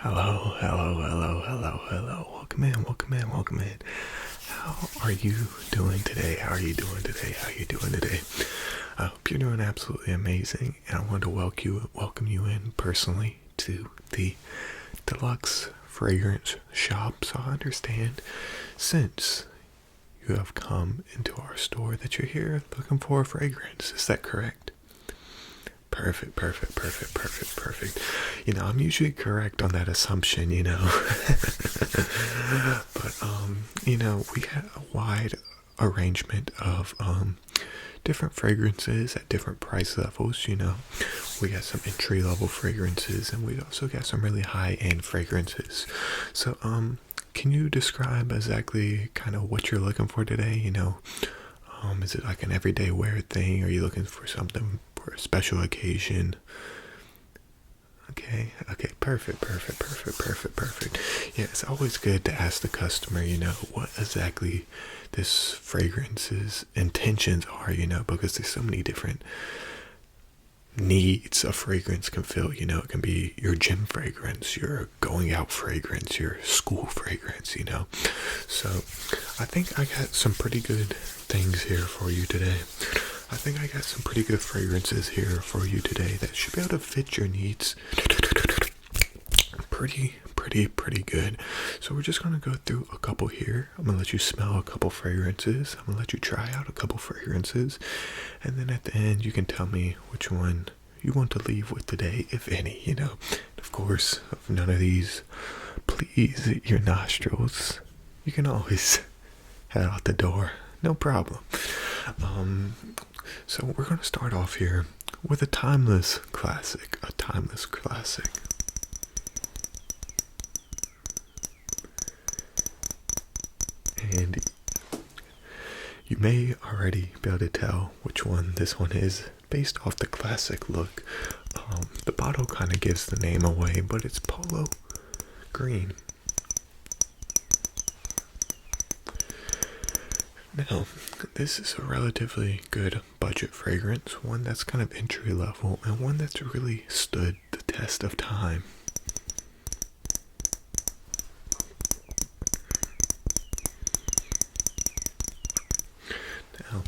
Hello, hello, hello, hello, hello. Welcome in, welcome in, welcome in. How are you doing today? How are you doing today? How are you doing today? I hope you're doing absolutely amazing, and I want to welcome you in personally to the Deluxe Fragrance Shop. So I understand, since you have come into our store, that you're here looking for a fragrance. Is that correct? Perfect. I'm usually correct on that assumption, But, we had a wide arrangement of, different fragrances at different price levels, We got some entry level fragrances, and we also got some really high end fragrances. So, can you describe exactly kind of what you're looking for today? Is it like an everyday wear thing? Are you looking for something for a special occasion? Okay, perfect. Yeah, it's always good to ask the customer, what exactly this fragrance's intentions are, because there's so many different needs a fragrance can fill. It can be your gym fragrance, your going out fragrance, your school fragrance, So I think I got some pretty good things here for you today. I think I got some pretty good fragrances here for you today that should be able to fit your needs pretty good. So we're just going to go through a couple here. I'm going to let you smell a couple fragrances. I'm going to let you try out a couple fragrances. And then at the end, you can tell me which one you want to leave with today, if any, Of course, if none of these please your nostrils, you can always head out the door. No problem. So we're going to start off here with a timeless classic. And you may already be able to tell which one this one is based off the classic look. The bottle kind of gives the name away, but it's Polo Green. Now, this is a relatively good budget fragrance, one that's kind of entry level, and one that's really stood the test of time. Now,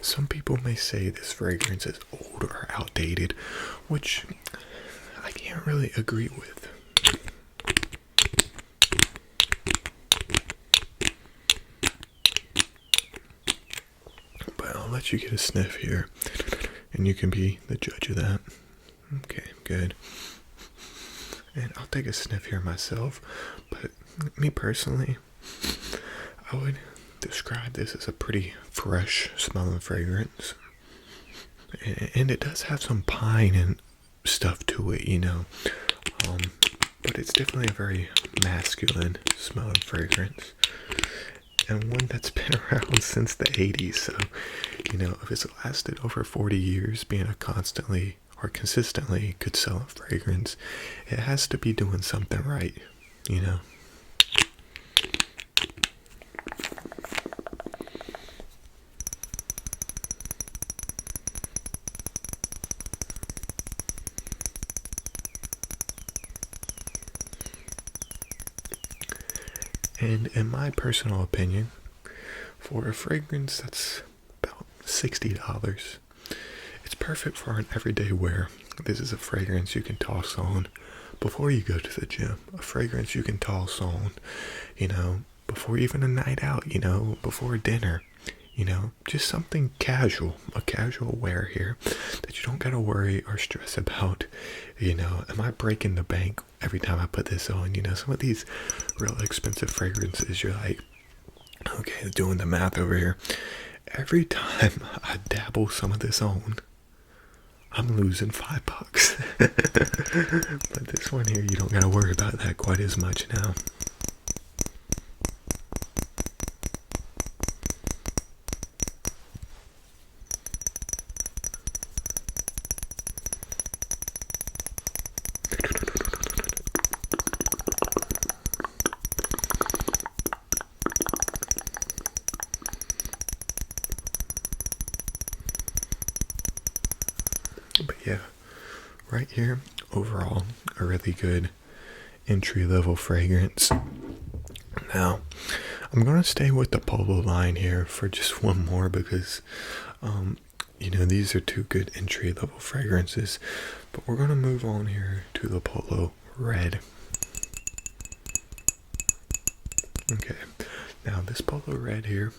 some people may say this fragrance is old or outdated, which I can't really agree with. But I'll let you get a sniff here, and you can be the judge of that. Okay, good. And I'll take a sniff here myself, but me personally, I would describe this as a pretty fresh smelling fragrance. And it does have some pine and stuff to it, but it's definitely a very masculine smelling fragrance. And one that's been around since the 80s, so, if it's lasted over 40 years being a constantly or consistently good selling fragrance, it has to be doing something right, And in my personal opinion, for a fragrance that's about $60, it's perfect for an everyday wear. This is a fragrance you can toss on before you go to the gym. A fragrance you can toss on, before even a night out, before dinner. Just something casual, a casual wear here that you don't gotta worry or stress about, am I breaking the bank every time I put this on? Some of these real expensive fragrances, you're like, okay, doing the math over here. Every time I dabble some of this on, I'm losing $5. But this one here, you don't gotta worry about that quite as much now. But yeah, right here, overall, a really good entry-level fragrance. Now, I'm going to stay with the Polo line here for just one more because, these are two good entry-level fragrances. But we're going to move on here to the Polo Red. Okay, now this Polo Red here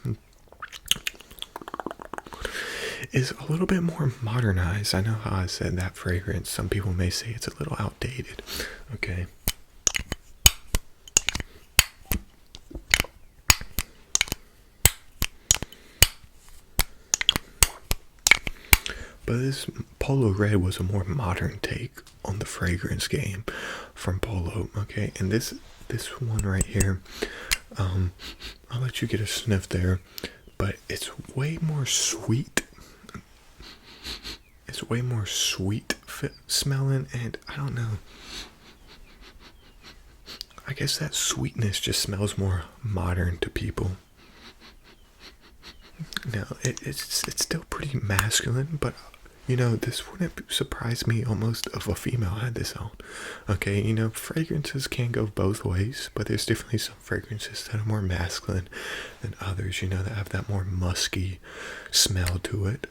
is a little bit more modernized. I know how I said that fragrance. Some people may say it's a little outdated. Okay. But this Polo Red was a more modern take on the fragrance game from Polo. Okay, and this one right here, I'll let you get a sniff there, but it's way more sweet. It's way more sweet smelling, and I don't know. I guess that sweetness just smells more modern to people. Now, it's still pretty masculine, but this wouldn't surprise me almost if a female had this on. Okay, fragrances can go both ways, but there's definitely some fragrances that are more masculine than others, that have that more musky smell to it.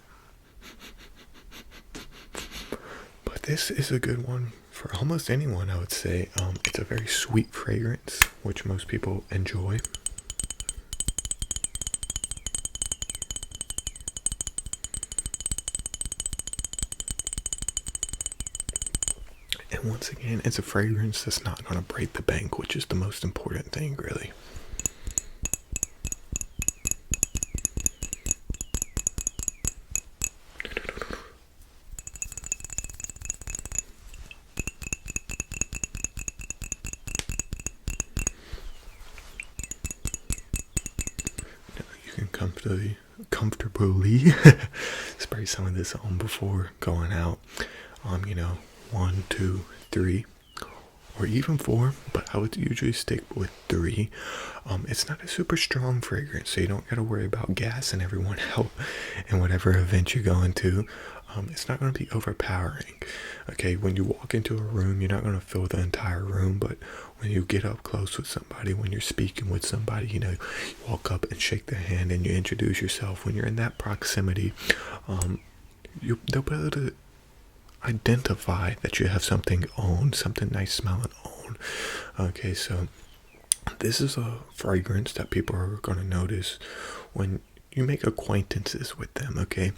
But this is a good one for almost anyone, I would say. It's a very sweet fragrance, which most people enjoy. And once again, it's a fragrance that's not going to break the bank, which is the most important thing, really. You can comfortably spray some of this on before going out. 1, 2, 3, or even 4, but I would usually stick with 3. It's not a super strong fragrance, so you don't gotta worry about gassing everyone out in whatever event you're going to. It's not going to be overpowering. Okay, when you walk into a room, you're not going to fill the entire room, but when you get up close with somebody, when you're speaking with somebody, you walk up and shake their hand and you introduce yourself. When you're in that proximity, they'll be able to identify that you have something nice smelling on. Okay, so this is a fragrance that people are going to notice when you make acquaintances with them. Okay,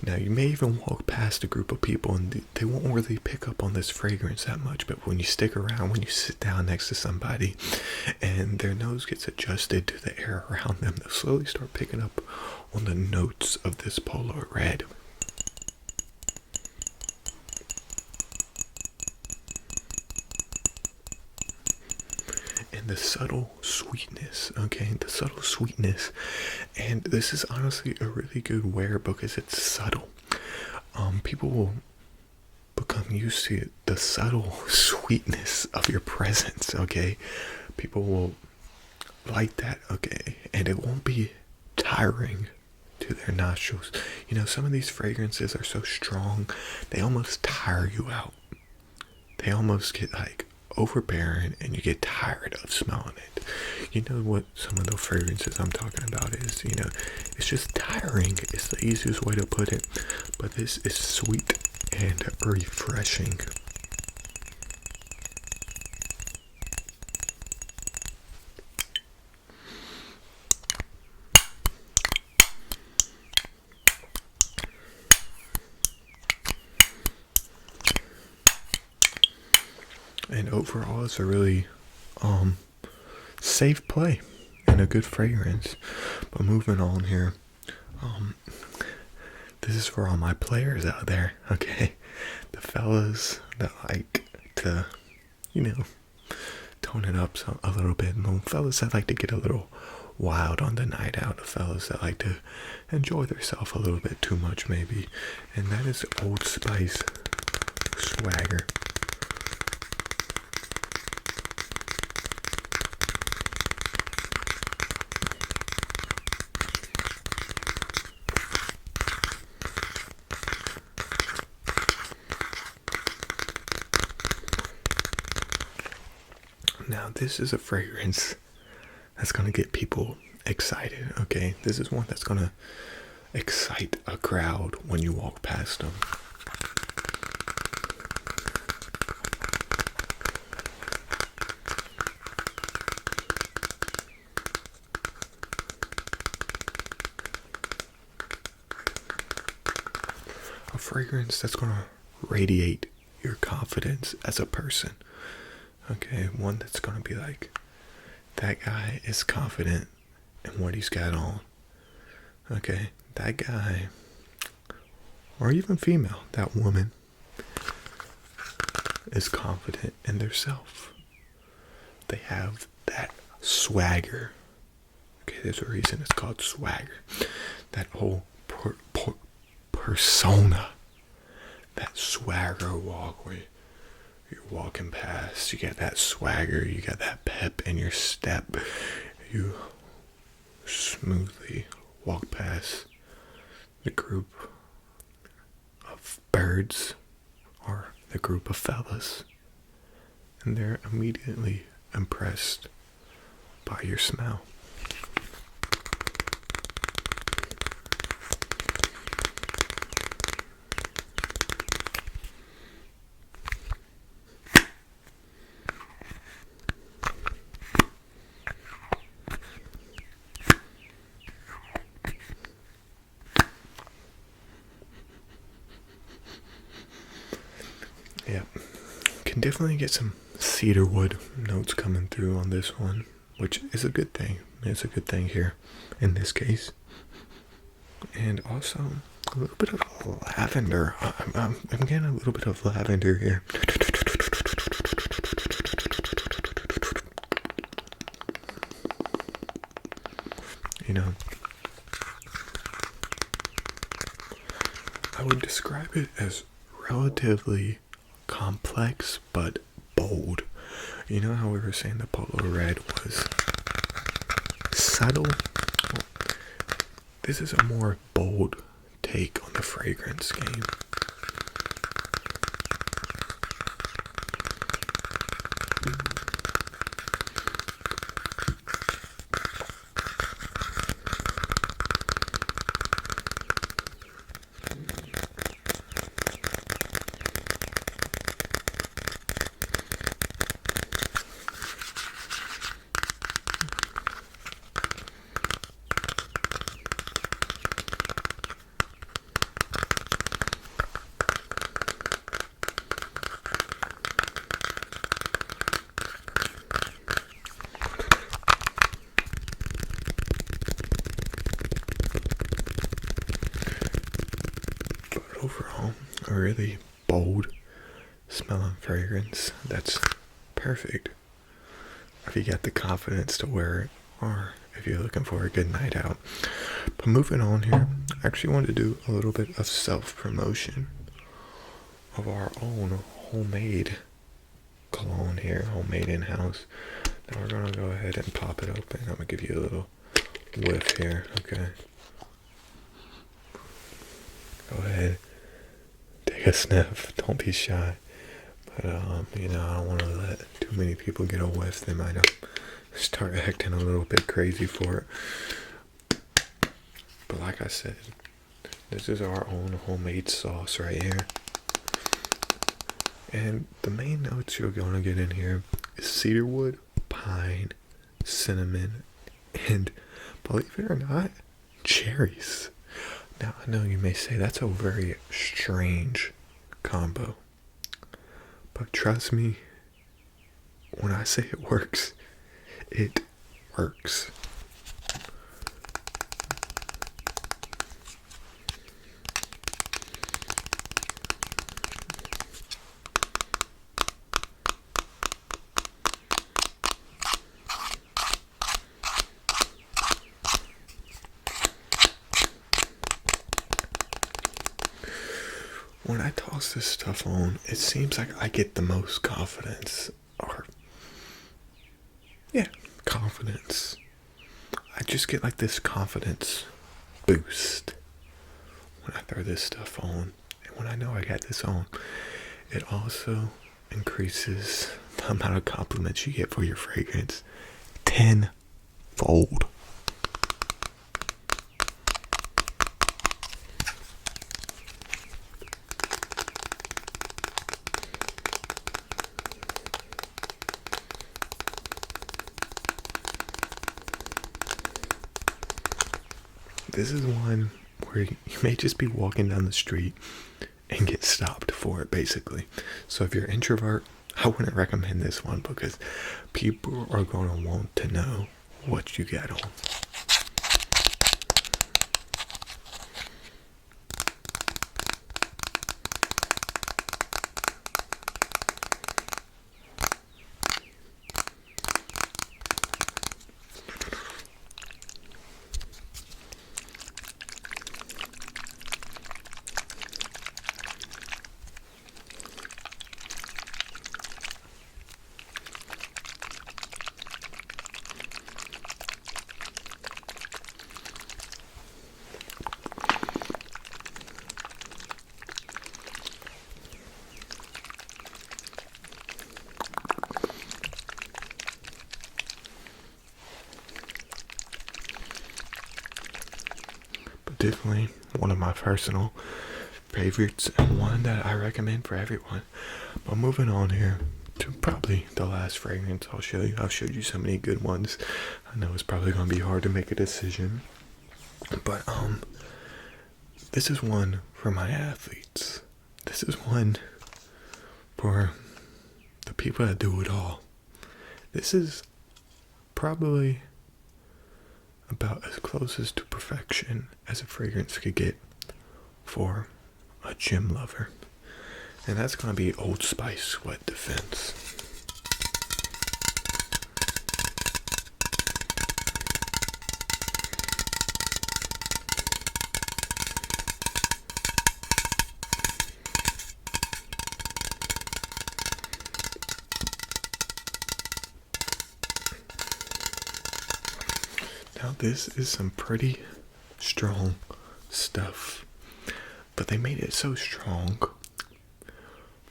now you may even walk past a group of people and they won't really pick up on this fragrance that much, but when you stick around, when you sit down next to somebody and their nose gets adjusted to the air around them, they'll slowly start picking up on the notes of this Polo Red. And the subtle sweetness, and this is honestly a really good wear because it's subtle. People will become used to the subtle sweetness of your presence. Okay, people will like that. Okay, and it won't be tiring to their nostrils. Some of these fragrances are so strong they almost tire you out. They almost get overbearing and you get tired of smelling it. You know what some of the fragrances I'm talking about is, it's just tiring. It's the easiest way to put it, but this is sweet and refreshing. And overall, it's a really safe play and a good fragrance. But moving on here, this is for all my players out there, okay? The fellas that like to, tone it up a little bit. And the fellas that like to get a little wild on the night out. The fellas that like to enjoy themselves a little bit too much, maybe. And that is Old Spice Swagger. Now, this is a fragrance that's going to get people excited, okay? This is one that's going to excite a crowd when you walk past them. A fragrance that's going to radiate your confidence as a person. Okay, one that's going to be like, that guy is confident in what he's got on. Okay, that guy, or even female, that woman is confident in their self. They have that swagger. Okay, there's a reason it's called swagger. That whole persona. That swagger walk where you're walking past, you get that swagger, you got that pep in your step. You smoothly walk past the group of birds or the group of fellas, and they're immediately impressed by your smell. Yeah, can definitely get some cedarwood notes coming through on this one, which is a good thing. It's a good thing here in this case. And also a little bit of lavender. I'm getting a little bit of lavender here. You know, I would describe it as relatively complex but bold. You know how we were saying the Polo Red was subtle? Well, this is a more bold take on the fragrance game. Overall, a really bold smelling fragrance that's perfect if you got the confidence to wear it, or if you're looking for a good night out. But moving on here, I actually wanted to do a little bit of self-promotion of our own homemade cologne here, homemade in-house. Now we're gonna go ahead and pop it open. I'm gonna give you a little whiff here, okay? Go ahead, take a sniff. Don't be shy. But you know, I don't want to let too many people get a whiff. They might start acting a little bit crazy for it. But like I said, this is our own homemade sauce right here. And the main notes you're gonna get in here is cedarwood, pine, cinnamon, and believe it or not, cherries. Now, I know you may say that's a very strange combo, but trust me, when I say it works, it works. When I toss this stuff on, it seems like I get the most confidence, or yeah, confidence. I just get like this confidence boost when I throw this stuff on. And when I know I got this on, it also increases the amount of compliments you get for your fragrance tenfold. This is one where you may just be walking down the street and get stopped for it, basically. So if you're an introvert, I wouldn't recommend this one because people are going to want to know what you got on. Definitely one of my personal favorites and one that I recommend for everyone. But moving on here to probably the last fragrance I'll show you. I've showed you so many good ones. I know it's probably going to be hard to make a decision. But this is one for my athletes. This is one for the people that do it all. This is probably about as closest to perfection as a fragrance could get for a gym lover. And that's going to be Old Spice Sweat Defense. Now this is some pretty strong stuff, but they made it so strong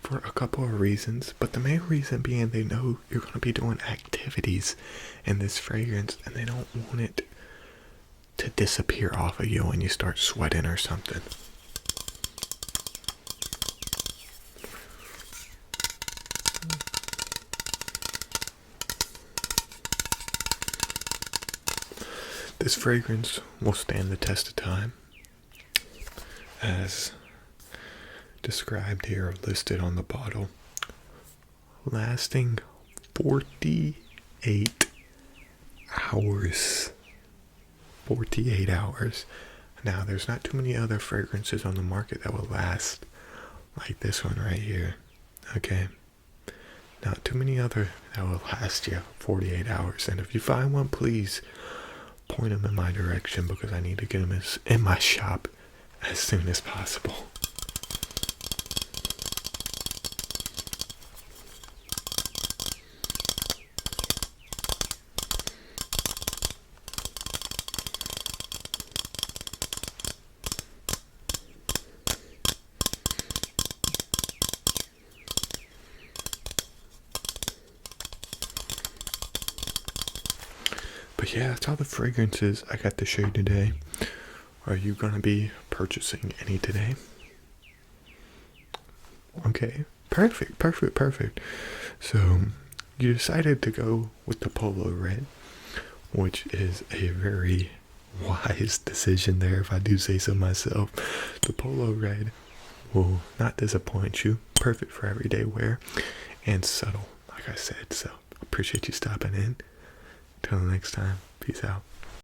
for a couple of reasons, but the main reason being they know you're going to be doing activities in this fragrance and they don't want it to disappear off of you when you start sweating or something. This fragrance will stand the test of time, as described here, listed on the bottle, lasting 48 hours. 48 hours. Now, there's not too many other fragrances on the market that will last like this one right here. Okay? Not too many other that will last you 48 hours. And if you find one, please point them in my direction because I need to get them in my shop as soon as possible. But yeah, that's all the fragrances I got to show you today. Are you going to be purchasing any today? Okay, perfect. So, you decided to go with the Polo Red, which is a very wise decision there, if I do say so myself. The Polo Red will not disappoint you. Perfect for everyday wear and subtle, like I said. So, appreciate you stopping in. Till next time, peace out.